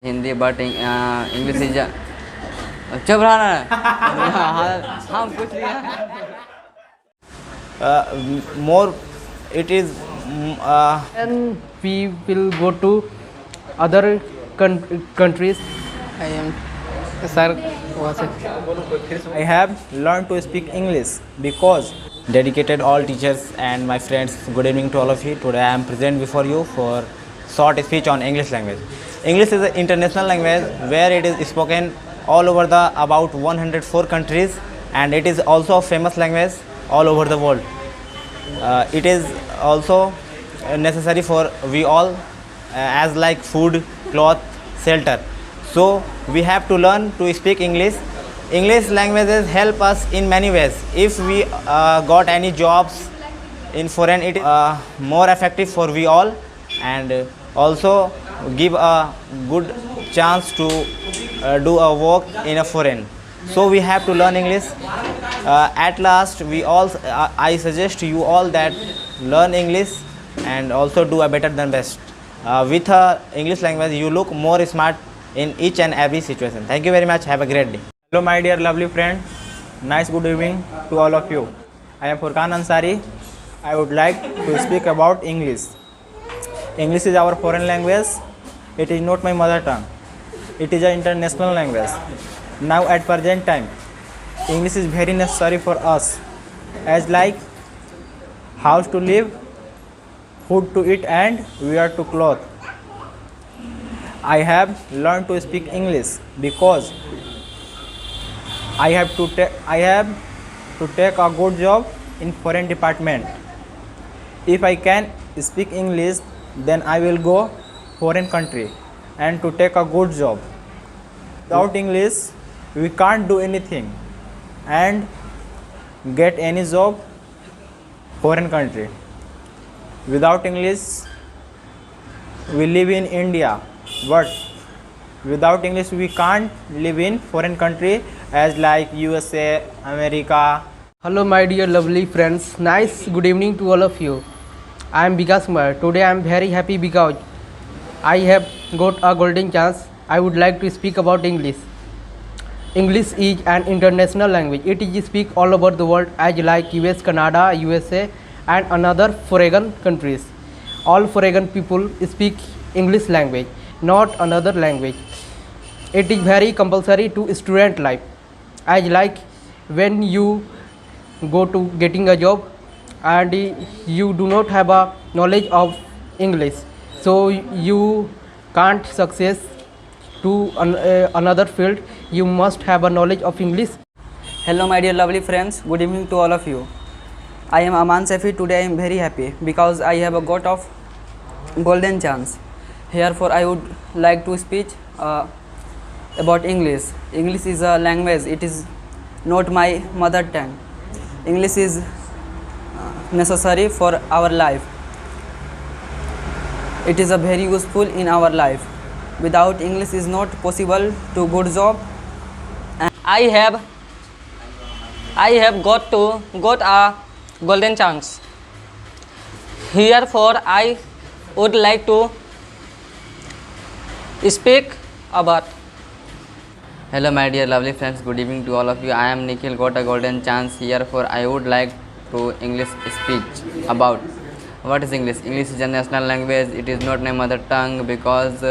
Hindi but English is चुप रहना हम कुछ नहीं more it is And we will go to other countries. I am sir. Was it? I have learned to speak English because dedicated all teachers and my friends. Good evening to all of you. Today I am present before you for short speech on English language. English is an international language where it is spoken all over the about 104 countries, and it is also a famous language all over the world. It is also necessary for we all as like food, cloth, shelter. So we have to learn to speak English. English languages help us in many ways. If we got any jobs in foreign, it is more effective for we all, and also give a good chance to do a work in a foreign. So we have to learn English. At last, we all I suggest you all that learn English and also do a better than best. With English language, you look more smart in each and every situation. Thank you very much. Have a great day. Hello, my dear lovely friend. Nice good evening to all of you. I am Furkan Ansari. I would like to speak about English. English is our foreign language. It is not my mother tongue. It is an international language. Now at present time, English is very necessary for us as like house to live, food to eat and wear to clothe. I have learned to speak English because I have to take a good job in foreign department. If I can speak English, then I will go foreign country and to take a good job. Without English, we can't do anything and get any job foreign country. Without English, we live in India, but without English we can't live in foreign country as like USA, America. Hello, my dear lovely friends. Nice good evening to all of you. I am Vikas Kumar. Today I am very happy because I have got a golden chance. I would like to speak about English. English is an international language. It is speak all over the world as like US, Canada, USA and another foreign countries. All foreign people speak English language, not another language. It is very compulsory to student life. As like when you go to getting a job and you do not have a knowledge of English, so you can't success to another field. You must have a knowledge of English. Hello my dear lovely friends, good evening to all of you. I am Aman Safi. Today I am very happy because I have a got of golden chance. Therefore I would like to speak about English. English is a language, it is not my mother tongue. English is necessary for our life. It is a very useful in our life. Without English is not possible to good job. I have got a golden chance. Therefore, I would like to speak about. Hello my dear lovely friends, good evening to all of you. I am Nikhil, got a golden chance here for I would like to English speech about. What is English? English is a national language. It is not my mother tongue because